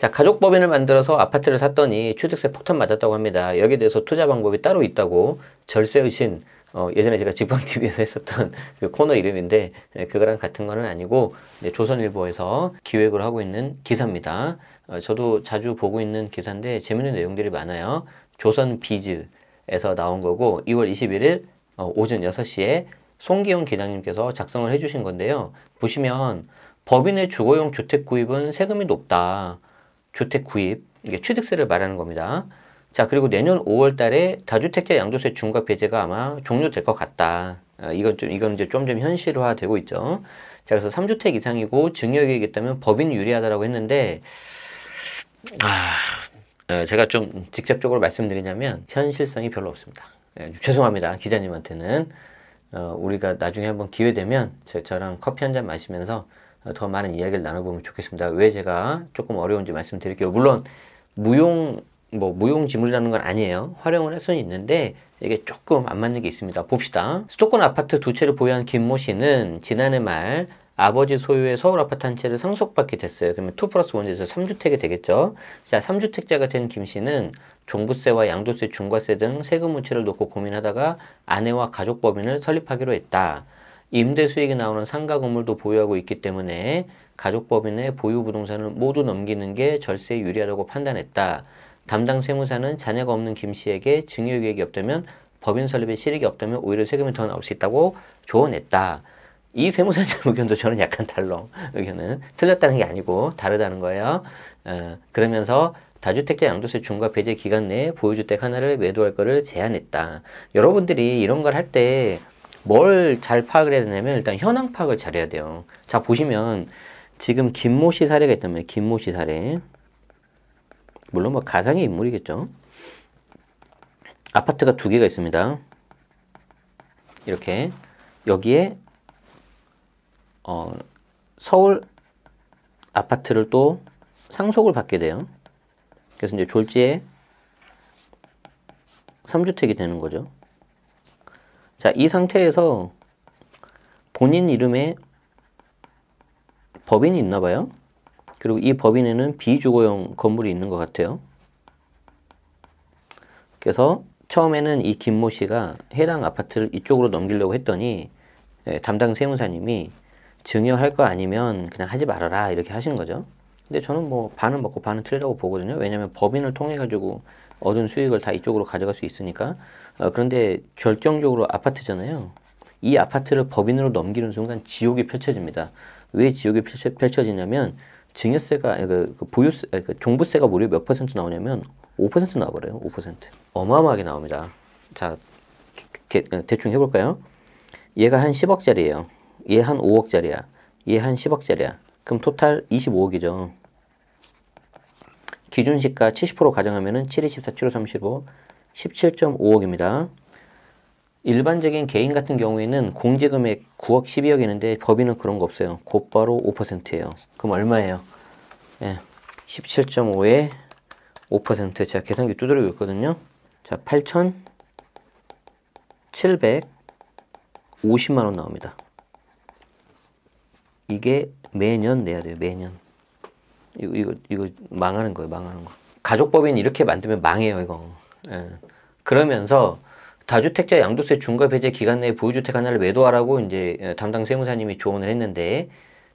자, 가족법인을 만들어서 아파트를 샀더니 취득세 폭탄 맞았다고 합니다. 여기에 대해서 투자 방법이 따로 있다고 절세의 신, 예전에 제가 직방TV에서 했었던 그 코너 이름인데 그거랑 같은 거는 아니고 조선일보에서 기획을 하고 있는 기사입니다. 저도 자주 보고 있는 기사인데 재밌는 내용들이 많아요. 조선비즈에서 나온 거고 2월 21일 오전 6시에 송기용 기자님께서 작성을 해주신 건데요. 보시면 법인의 주거용 주택 구입은 세금이 높다. 주택 구입, 이게 취득세를 말하는 겁니다. 자, 그리고 내년 5월 달에 다주택자 양도세 중과 배제가 아마 종료될 것 같다. 이건 이제 좀 현실화 되고 있죠. 자, 그래서 3주택 이상이고 증여유예가 있다면 법인이 유리하다라고 했는데, 제가 좀 직접적으로 말씀드리냐면, 현실성이 별로 없습니다. 죄송합니다. 기자님한테는. 우리가 나중에 한번 기회 되면 저랑 커피 한 잔 마시면서 더 많은 이야기를 나눠보면 좋겠습니다. 왜 제가 조금 어려운지 말씀드릴게요. 물론 무용지물이라는 건 아니에요. 활용을 할 수는 있는데 이게 조금 안 맞는 게 있습니다. 봅시다. 수도권 아파트 2채를 보유한 김모 씨는 지난해 말 아버지 소유의 서울 아파트 한 채를 상속받게 됐어요. 그러면 2+1에서 3주택이 되겠죠. 자, 3주택자가 된 김 씨는 종부세와 양도세, 중과세 등 세금 문제를 놓고 고민하다가 아내와 가족법인을 설립하기로 했다. 임대 수익이 나오는 상가 건물도 보유하고 있기 때문에 가족법인의 보유 부동산을 모두 넘기는 게 절세에 유리하다고 판단했다. 담당 세무사는 자녀가 없는 김 씨에게 증여유예가 없다면 법인 설립에 실익이 없다면 오히려 세금이 더 나올 수 있다고 조언했다. 이 세무사님 의견도 저는 약간 달라. 의견은 틀렸다는 게 아니고 다르다는 거예요. 그러면서 다주택자 양도세 중과 배제 기간 내에 보유주택 하나를 매도할 것을 제안했다. 여러분들이 이런 걸 할 때 뭘 잘 파악을 해야 되냐면 일단 현황 파악을 잘 해야 돼요. 자, 보시면 지금 김모 씨 사례가 있다면 김모 씨 사례. 물론 뭐 가상의 인물이겠죠. 아파트가 2개가 있습니다. 이렇게 여기에 서울 아파트를 또 상속을 받게 돼요. 그래서 이제 졸지에 3주택이 되는 거죠. 자, 이 상태에서 본인 이름에 법인이 있나 봐요. 그리고 이 법인에는 비주거용 건물이 있는 것 같아요. 그래서 처음에는 이 김모 씨가 해당 아파트를 이쪽으로 넘기려고 했더니 담당 세무사님이 증여할 거 아니면 그냥 하지 말아라 이렇게 하신 거죠. 근데 저는 뭐 반은 맞고 반은 틀리다고 보거든요. 왜냐하면 법인을 통해 가지고 얻은 수익을 다 이쪽으로 가져갈 수 있으니까. 그런데 결정적으로 아파트잖아요. 이 아파트를 법인으로 넘기는 순간 지옥이 펼쳐집니다. 왜 지옥이 펼쳐지냐면 증여세가 종부세가 무려 몇 퍼센트 나오냐면 5% 나와버려요. 5%. 어마어마하게 나옵니다. 자, 대충 해볼까요? 얘가 한 10억짜리예요. 얘 한 5억짜리야. 얘 한 10억짜리야. 그럼 토탈 25억이죠. 기준시가 70% 가정하면은 7, 24, 7, 5, 35, 17.5억입니다. 일반적인 개인 같은 경우에는 공제금액 9억, 12억이는데 법인은 그런 거 없어요. 곧바로 5%예요. 그럼 얼마예요? 17.5에 5%. 제가 계산기 두드리고 있거든요. 자, 8,750만 원 나옵니다. 이게 매년 내야 돼요. 매년. 이거 망하는 거예요. 망하는 거. 가족법인 이렇게 만들면 망해요. 이거. 그러면서 다주택자 양도세 중과 배제 기간 내에 보유주택 하나를 매도하라고 이제 담당 세무사님이 조언을 했는데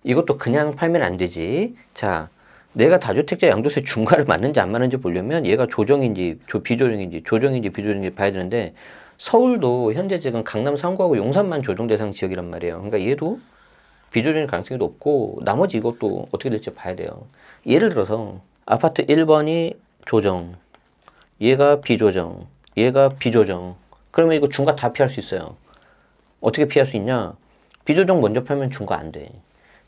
이것도 그냥 팔면 안 되지. 자, 내가 다주택자 양도세 중과를 맞는지 안 맞는지 보려면 얘가 조정인지 비조정인지 조정인지 비조정인지 봐야 되는데 서울도 현재 지금 강남 상구하고 용산만 조정 대상 지역이란 말이에요. 그러니까 얘도 비조정일 가능성이 높고 나머지 이것도 어떻게 될지 봐야 돼요. 예를 들어서 아파트 1번이 조정, 얘가 비조정, 얘가 비조정. 그러면 이거 중과 다 피할 수 있어요. 어떻게 피할 수 있냐? 비조정 먼저 팔면 중과 안 돼.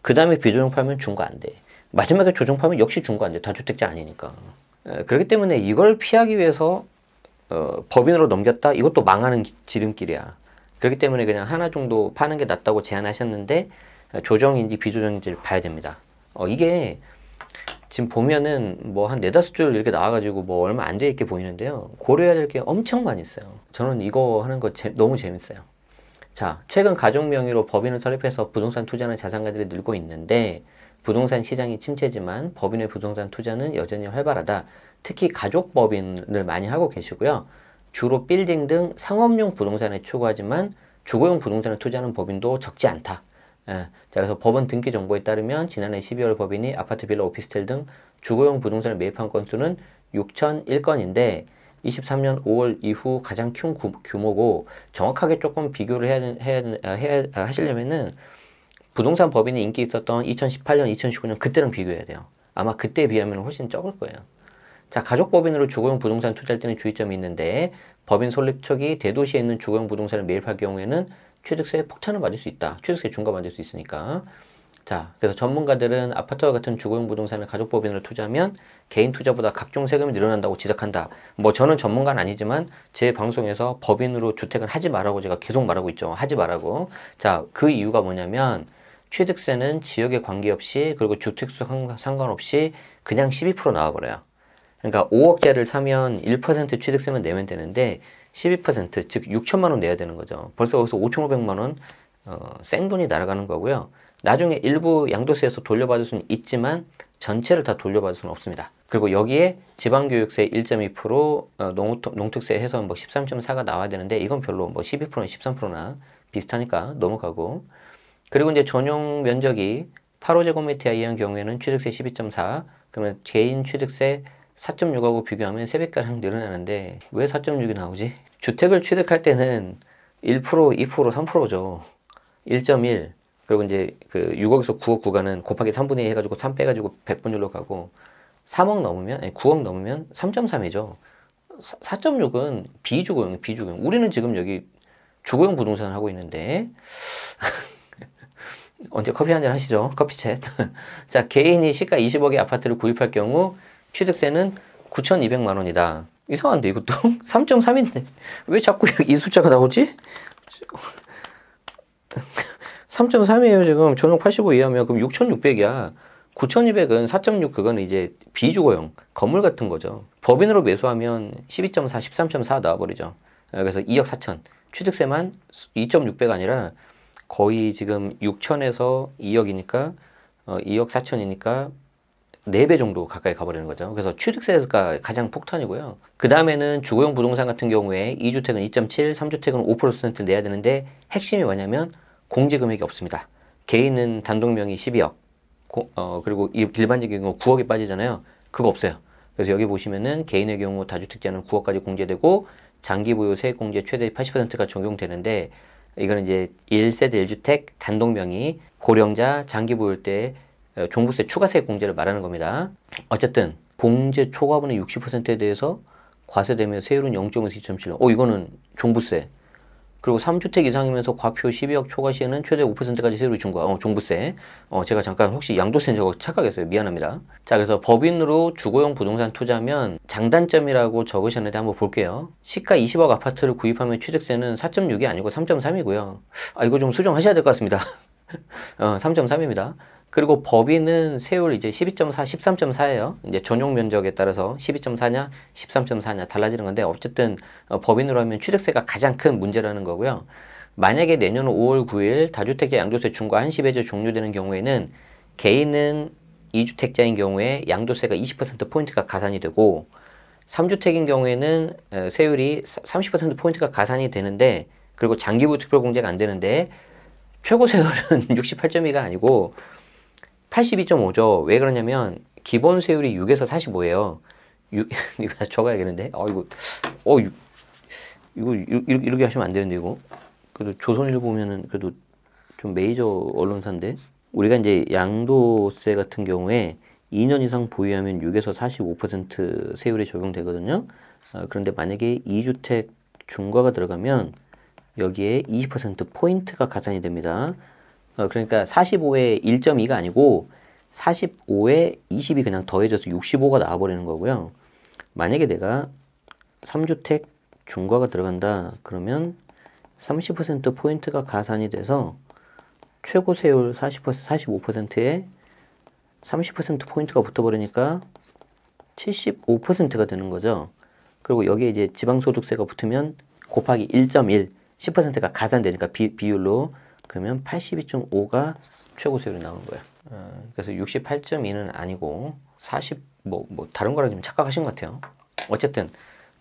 그 다음에 비조정 팔면 중과 안 돼. 마지막에 조정 팔면 역시 중과 안 돼. 다주택자 아니니까. 그렇기 때문에 이걸 피하기 위해서 법인으로 넘겼다? 이것도 망하는 지름길이야. 그렇기 때문에 그냥 하나 정도 파는 게 낫다고 제안하셨는데 조정인지 비조정인지를 봐야 됩니다. 이게 지금 보면은 뭐 한 4-5줄 이렇게 나와가지고 뭐 얼마 안 돼 있게 보이는데요. 고려해야 될 게 엄청 많이 있어요. 저는 이거 하는 거 너무 재밌어요. 자, 최근 가족 명의로 법인을 설립해서 부동산 투자하는 자산가들이 늘고 있는데 부동산 시장이 침체지만 법인의 부동산 투자는 여전히 활발하다. 특히 가족 법인을 많이 하고 계시고요. 주로 빌딩 등 상업용 부동산에 추구하지만 주거용 부동산에 투자하는 법인도 적지 않다. 예. 자, 그래서 법원 등기 정보에 따르면 지난해 12월 법인이 아파트, 빌라, 오피스텔 등 주거용 부동산을 매입한 건수는 6,001건인데 23년 5월 이후 가장 큰 규모고, 정확하게 조금 비교를 하시려면은 부동산 법인이 인기 있었던 2018년, 2019년 그때랑 비교해야 돼요. 아마 그때에 비하면 훨씬 적을 거예요. 자, 가족법인으로 주거용 부동산 투자할 때는 주의점이 있는데, 법인 설립 초기 대도시에 있는 주거용 부동산을 매입할 경우에는 취득세 폭탄을 맞을 수 있다. 취득세 중과 맞을 수 있으니까. 자, 그래서 전문가들은 아파트와 같은 주거용 부동산을 가족법인으로 투자하면 개인 투자보다 각종 세금이 늘어난다고 지적한다. 뭐 저는 전문가는 아니지만 제 방송에서 법인으로 주택은 하지 말라고 제가 계속 말하고 있죠. 하지 말라고. 자, 그 이유가 뭐냐면 취득세는 지역에 관계없이, 그리고 주택수 상관없이 그냥 12% 나와버려요. 그러니까 5억짜리를 사면 1% 취득세만 내면 되는데 12%, 즉 6천만 원 내야 되는 거죠. 벌써 거기서 5,500만 원 생돈이 날아가는 거고요. 나중에 일부 양도세에서 돌려받을 수는 있지만 전체를 다 돌려받을 수는 없습니다. 그리고 여기에 지방교육세 1.2%, 농특세 해서 뭐 13.4가 나와야 되는데 이건 별로 뭐 12%나 13%나 비슷하니까 넘어가고, 그리고 이제 전용 면적이 8호제곱미터 이하인 경우에는 취득세 12.4, 그러면 개인 취득세 4.6하고 비교하면 3배가량 늘어나는데 왜 4.6이 나오지? 주택을 취득할 때는 1%, 2%, 3%죠. 1.1. 그리고 이제 그 6억에서 9억 구간은 곱하기 3분의 2 해가지고 3 빼가지고 100분율로 가고, 3억 넘으면, 아니 9억 넘으면 3.3이죠. 4.6은 비주거용, 비주거용. 우리는 지금 여기 주거용 부동산을 하고 있는데 언제 커피 한잔 하시죠? 커피챗. 자, 개인이 시가 20억의 아파트를 구입할 경우 취득세는 9,200만 원이다. 이상한데 이것도 3.3인데 왜 자꾸 이 숫자가 나오지? 3.3이에요 지금. 전용 85 이하면 그럼 6,600이야. 9,200은 4.6, 그거는 이제 비주거용 건물 같은 거죠. 법인으로 매수하면 12.4, 13.4 나와버리죠. 그래서 2억 4천. 취득세만 2.6배가 아니라 거의 지금 6천에서 2억이니까 2억 4천이니까 4배 정도 가까이 가버리는 거죠. 그래서 취득세가 가장 폭탄이고요. 그 다음에는 주거용 부동산 같은 경우에 2주택은 2.7, 3주택은 5% 내야 되는데 핵심이 뭐냐면 공제금액이 없습니다. 개인은 단독명의 12억, 그리고 일반적인 경우 9억이 빠지잖아요. 그거 없어요. 그래서 여기 보시면은 개인의 경우 다주택자는 9억까지 공제되고 장기보유 세액공제 최대 80%가 적용되는데, 이거는 이제 1세대 1주택 단독명의 고령자 장기보유일 때 종부세 추가세액 공제를 말하는 겁니다. 어쨌든 봉제 초과분의 60%에 대해서 과세되며 세율은 0.5에서 2.7. 이거는 종부세. 그리고 3주택 이상이면서 과표 12억 초과 시에는 최대 5%까지 세율을 준 거야. 종부세. 제가 잠깐 혹시 양도세인 저거 착각했어요. 미안합니다. 자, 그래서 법인으로 주거용 부동산 투자하면 장단점이라고 적으셨는데 한번 볼게요. 시가 20억 아파트를 구입하면 취득세는 4.6이 아니고 3.3이고요. 이거 좀 수정하셔야 될 것 같습니다. 3.3입니다. 그리고 법인은 세율 이제 12.4, 13.4예요. 이제 전용 면적에 따라서 12.4냐, 13.4냐 달라지는 건데, 어쨌든 법인으로 하면 취득세가 가장 큰 문제라는 거고요. 만약에 내년 5월 9일 다주택자 양도세 중과 한시 배제 종료되는 경우에는 개인은 2주택자인 경우에 양도세가 20%포인트가 가산이 되고, 3주택인 경우에는 세율이 30%포인트가 가산이 되는데, 그리고 장기보유 특별공제가 안 되는데, 최고 세율은 68.2가 아니고 82.5죠. 왜 그러냐면 기본 세율이 6에서 45예요. 이거 적어야겠는데. 이거 이렇게 하시면 안 되는데 이거. 그래도 조선일보 보면은 그래도 좀 메이저 언론사인데, 우리가 이제 양도세 같은 경우에 2년 이상 보유하면 6에서 45% 세율이 적용되거든요. 그런데 만약에 2주택 중과가 들어가면 여기에 20% 포인트가 가산이 됩니다. 그러니까 45에 1.2가 아니고 45에 20이 그냥 더해져서 65가 나와버리는 거고요. 만약에 내가 3주택 중과가 들어간다 그러면 30% 포인트가 가산이 돼서 최고 세율 45%에 30% 포인트가 붙어버리니까 75%가 되는 거죠. 그리고 여기에 이제 지방소득세가 붙으면 곱하기 1.1, 10%가 가산되니까 비율로, 그러면 82.5가 최고 세율이 나오는 거예요. 그래서 68.2는 아니고 40 뭐 다른 거랑 좀 착각하신 것 같아요. 어쨌든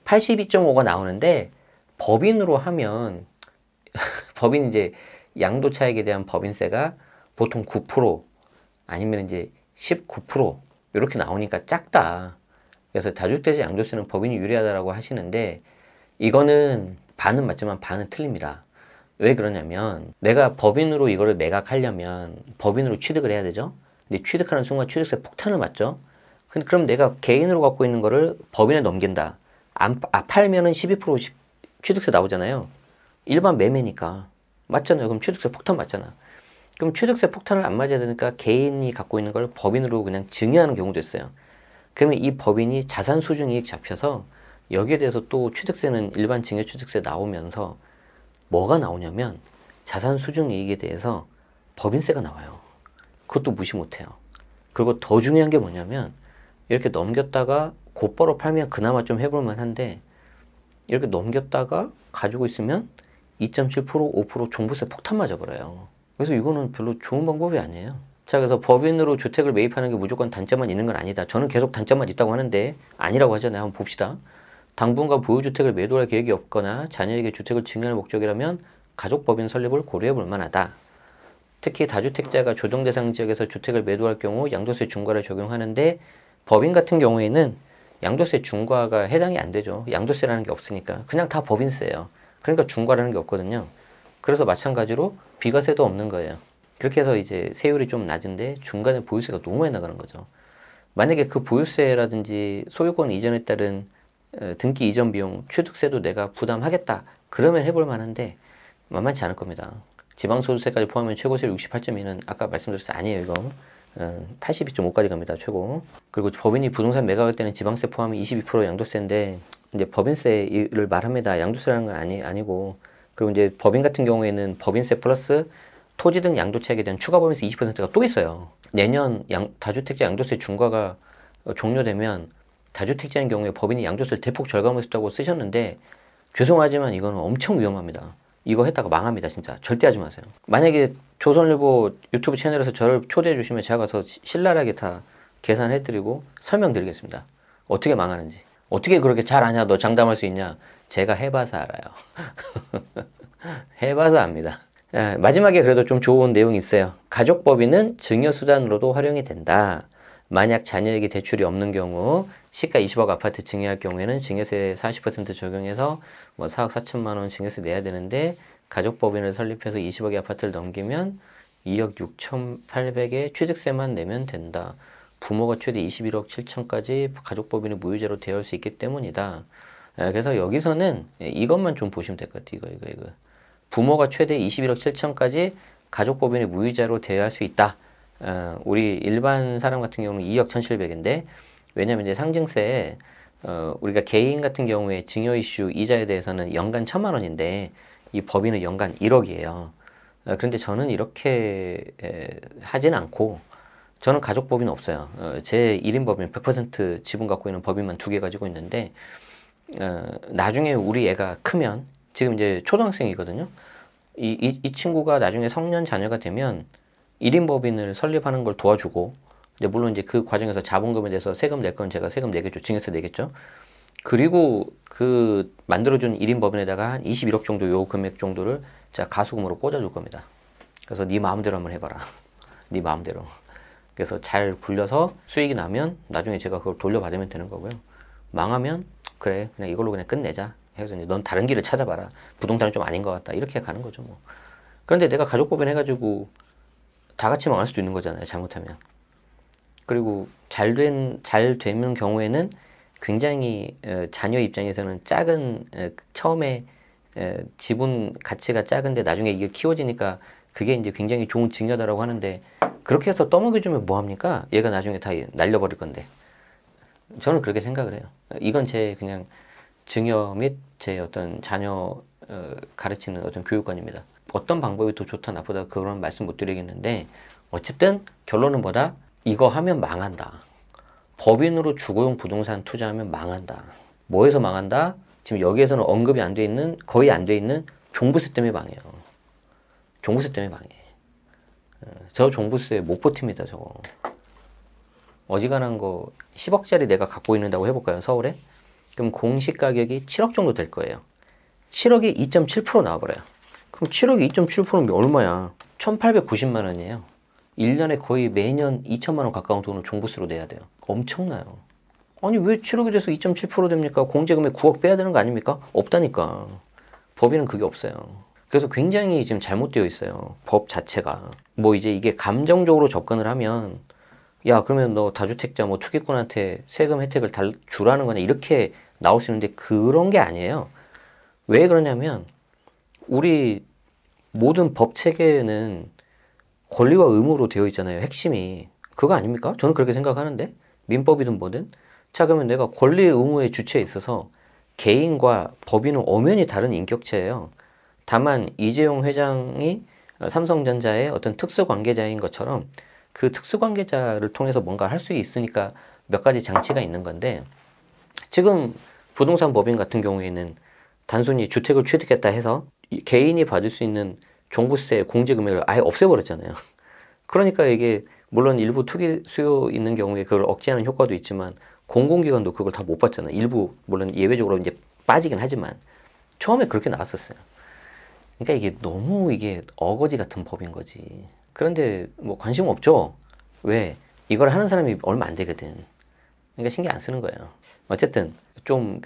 82.5가 나오는데 법인으로 하면 법인 이제 양도 차익에 대한 법인세가 보통 9% 아니면 이제 19% 이렇게 나오니까 작다. 그래서 다주택자 양도세는 법인이 유리하다라고 하시는데 이거는 반은 맞지만 반은 틀립니다. 왜 그러냐면 내가 법인으로 이거를 매각하려면 법인으로 취득을 해야 되죠. 근데 취득하는 순간 취득세 폭탄을 맞죠. 근데 그럼 내가 개인으로 갖고 있는 거를 법인에 넘긴다. 팔면은 12% 취득세 나오잖아요. 일반 매매니까. 맞잖아요. 그럼 취득세 폭탄 맞잖아. 그럼 취득세 폭탄을 안 맞아야 되니까 개인이 갖고 있는 걸 법인으로 그냥 증여하는 경우도 있어요. 그러면 이 법인이 자산 수중 이익 잡혀서 여기에 대해서 또 취득세는 일반 증여 취득세 나오면서 뭐가 나오냐면 자산 수중 이익에 대해서 법인세가 나와요. 그것도 무시 못해요. 그리고 더 중요한 게 뭐냐면 이렇게 넘겼다가 곧바로 팔면 그나마 좀 해볼 만한데 이렇게 넘겼다가 가지고 있으면 2.7%, 5% 종부세 폭탄 맞아버려요. 그래서 이거는 별로 좋은 방법이 아니에요. 자, 그래서 법인으로 주택을 매입하는 게 무조건 단점만 있는 건 아니다. 저는 계속 단점만 있다고 하는데 아니라고 하잖아요. 한번 봅시다. 당분간 보유주택을 매도할 계획이 없거나 자녀에게 주택을 증여할 목적이라면 가족법인 설립을 고려해 볼 만하다. 특히 다주택자가 조정대상 지역에서 주택을 매도할 경우 양도세 중과를 적용하는데 법인 같은 경우에는 양도세 중과가 해당이 안 되죠. 양도세라는 게 없으니까. 그냥 다 법인세예요. 그러니까 중과라는 게 없거든요. 그래서 마찬가지로 비과세도 없는 거예요. 그렇게 해서 이제 세율이 좀 낮은데 중간에 보유세가 너무 많이 나가는 거죠. 만약에 그 보유세라든지 소유권 이전에 따른 등기 이전 비용, 취득세도 내가 부담하겠다. 그러면 해볼 만한데 만만치 않을 겁니다. 지방소득세까지 포함하면 최고세율 68.2는 아까 말씀드렸어요. 아니에요, 이거. 82.5까지 갑니다, 최고. 그리고 법인이 부동산 매각할 때는 지방세 포함이 22% 양도세인데 이제 법인세를 말합니다. 양도세라는 건 아니고. 그리고 이제 법인 같은 경우에는 법인세 플러스 토지 등 양도차익에 대한 추가 법인세 20%가 또 있어요. 내년 다주택자 양도세 중과가 종료되면 다주택자인 경우에 법인이 양도세를 대폭 절감했다고 쓰셨는데 죄송하지만 이거는 엄청 위험합니다. 이거 했다가 망합니다. 진짜 절대 하지 마세요. 만약에 조선일보 유튜브 채널에서 저를 초대해 주시면 제가 가서 신랄하게 다 계산해 드리고 설명드리겠습니다. 어떻게 망하는지. 어떻게 그렇게 잘 아냐, 너 장담할 수 있냐. 제가 해봐서 알아요. 해봐서 압니다. 마지막에 그래도 좀 좋은 내용이 있어요. 가족법인은 증여수단으로도 활용이 된다. 만약 자녀에게 대출이 없는 경우 시가 20억 아파트 증여할 경우에는 증여세 40% 적용해서 뭐 4억 4천만 원 증여세 내야 되는데 가족법인을 설립해서 20억의 아파트를 넘기면 2억 6,800에 취득세만 내면 된다. 부모가 최대 21억 7천까지 가족법인의 무효자로 대여할 수 있기 때문이다. 그래서 여기서는 이것만 좀 보시면 될 것 같아요. 이거. 부모가 최대 21억 7천까지 가족법인의 무효자로 대여할 수 있다. 우리 일반 사람 같은 경우는 2억 1,700인데 왜냐면 이제 상증세 우리가 개인 같은 경우에 증여 이슈 이자에 대해서는 연간 1,000만 원인데 이 법인은 연간 1억이에요. 그런데 저는 이렇게 하진 않고 저는 가족법인 없어요. 제 1인 법인 100% 지분 갖고 있는 법인만 2개 가지고 있는데 나중에 우리 애가 크면 지금 이제 초등학생이거든요. 이 친구가 나중에 성년 자녀가 되면 1인 법인을 설립하는 걸 도와주고 이제 물론 이제 그 과정에서 자본금에 대해서 세금 낼 건 제가 세금 내겠죠. 증여세 내겠죠. 그리고 그 만들어준 1인 법인에다가 한 21억 정도 요 금액 정도를 제가 가수금으로 꽂아줄 겁니다. 그래서 네 마음대로 한번 해봐라. 네 마음대로. 그래서 잘 굴려서 수익이 나면 나중에 제가 그걸 돌려받으면 되는 거고요. 망하면 그래 그냥 이걸로 그냥 끝내자. 해서 이제 넌 다른 길을 찾아봐라. 부동산은 좀 아닌 것 같다. 이렇게 가는 거죠 뭐. 그런데 내가 가족법인 해가지고 다 같이 망할 수도 있는 거잖아요. 잘못하면. 그리고 잘 되는 경우에는 굉장히 자녀 입장에서는 작은 처음에 지분 가치가 작은데 나중에 이게 키워지니까 그게 이제 굉장히 좋은 증여다라고 하는데 그렇게 해서 떠먹여주면 뭐합니까? 얘가 나중에 다 날려버릴 건데. 저는 그렇게 생각을 해요. 이건 제 그냥 증여 및 제 어떤 자녀 가르치는 어떤 교육관입니다. 어떤 방법이 더 좋다 나쁘다 그런 말씀 못 드리겠는데 어쨌든 결론은 뭐다? 이거 하면 망한다. 법인으로 주거용 부동산 투자하면 망한다. 뭐에서 망한다? 지금 여기에서는 언급이 안 돼 있는 거의 안 돼 있는 종부세 때문에 망해요. 종부세 때문에 망해. 저 종부세 못 버팁니다, 저거. 어지간한 거 10억짜리 내가 갖고 있는다고 해볼까요, 서울에? 그럼 공시 가격이 7억 정도 될 거예요. 7억이 2.7% 나와버려요. 그럼 7억이 2.7%면 얼마야? 1,890만 원이에요. 1년에 거의 매년 2천만 원 가까운 돈을 종부세로 내야 돼요. 엄청나요. 아니 왜 7억이 돼서 2.7% 됩니까? 공제금액 9억 빼야 되는 거 아닙니까? 없다니까. 법에는 그게 없어요. 그래서 굉장히 지금 잘못되어 있어요. 법 자체가. 뭐 이제 이게 감정적으로 접근을 하면 야 그러면 너 다주택자 뭐 투기꾼한테 세금 혜택을 주라는 거냐 이렇게 나올 수 있는데 그런 게 아니에요. 왜 그러냐면 우리 모든 법 체계는 권리와 의무로 되어 있잖아요. 핵심이. 그거 아닙니까? 저는 그렇게 생각하는데 민법이든 뭐든 자 그러면 내가 권리 의무의 주체에 있어서 개인과 법인은 엄연히 다른 인격체예요. 다만 이재용 회장이 삼성전자의 어떤 특수관계자인 것처럼 그 특수관계자를 통해서 뭔가 할 수 있으니까 몇 가지 장치가 있는 건데 지금 부동산 법인 같은 경우에는 단순히 주택을 취득했다 해서 개인이 받을 수 있는 종부세 공제 금액을 아예 없애버렸잖아요. 그러니까 이게 물론 일부 투기 수요 있는 경우에 그걸 억제하는 효과도 있지만 공공기관도 그걸 다 못 받잖아요. 일부 물론 예외적으로 이제 빠지긴 하지만 처음에 그렇게 나왔었어요. 그러니까 이게 너무 이게 어거지 같은 법인 거지. 그런데 뭐 관심 없죠. 왜? 이걸 하는 사람이 얼마 안 되거든. 그러니까 신경 안 쓰는 거예요. 어쨌든 좀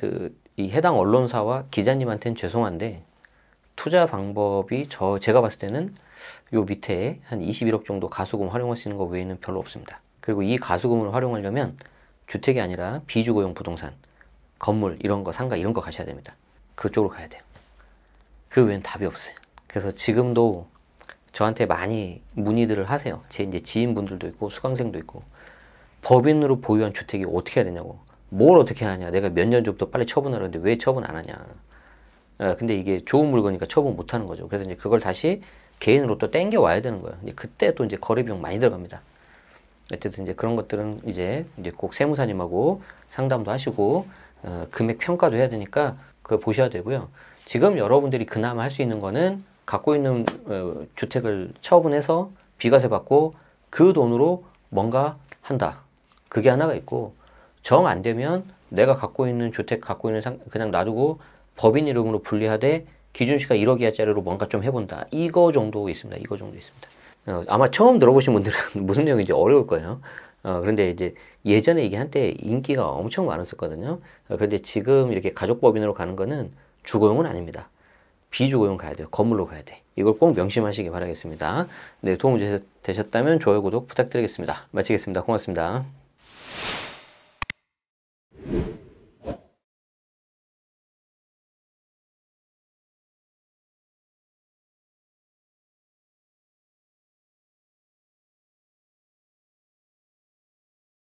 이 해당 언론사와 기자님한테는 죄송한데 투자 방법이 제가 봤을 때는 요 밑에 한 21억 정도 가수금 활용할 수 있는 거 외에는 별로 없습니다. 그리고 이 가수금을 활용하려면 주택이 아니라 비주거용 부동산, 건물 이런 거, 상가 이런 거 가셔야 됩니다. 그쪽으로 가야 돼요. 그 외엔 답이 없어요. 그래서 지금도 저한테 많이 문의들을 하세요. 제 이제 지인분들도 있고 수강생도 있고 법인으로 보유한 주택이 어떻게 해야 되냐고. 뭘 어떻게 하냐. 내가 몇 년 전부터 빨리 처분하려는데 왜 처분 안 하냐. 근데 이게 좋은 물건이니까 처분 못 하는 거죠. 그래서 이제 그걸 다시 개인으로 또 땡겨 와야 되는 거예요. 이제 그때 또 이제 거래 비용 많이 들어갑니다. 어쨌든 이제 그런 것들은 이제 꼭 세무사님하고 상담도 하시고 금액 평가도 해야 되니까 그거 보셔야 되고요. 지금 여러분들이 그나마 할 수 있는 거는 갖고 있는 주택을 처분해서 비과세 받고 그 돈으로 뭔가 한다. 그게 하나가 있고 정 안 되면 내가 갖고 있는 주택 갖고 있는 그냥 놔두고 법인 이름으로 분리하되 기준시가 1억 이하짜리로 뭔가 좀 해본다. 이거 정도 있습니다. 이거 정도 있습니다. 아마 처음 들어보신 분들은 무슨 내용인지 어려울 거예요. 그런데 이제 예전에 이게 한때 인기가 엄청 많았었거든요. 그런데 지금 이렇게 가족법인으로 가는 거는 주거용은 아닙니다. 비주거용 가야 돼요. 건물로 가야 돼. 이걸 꼭 명심하시기 바라겠습니다. 네, 도움 되셨다면 좋아요, 구독 부탁드리겠습니다. 마치겠습니다. 고맙습니다.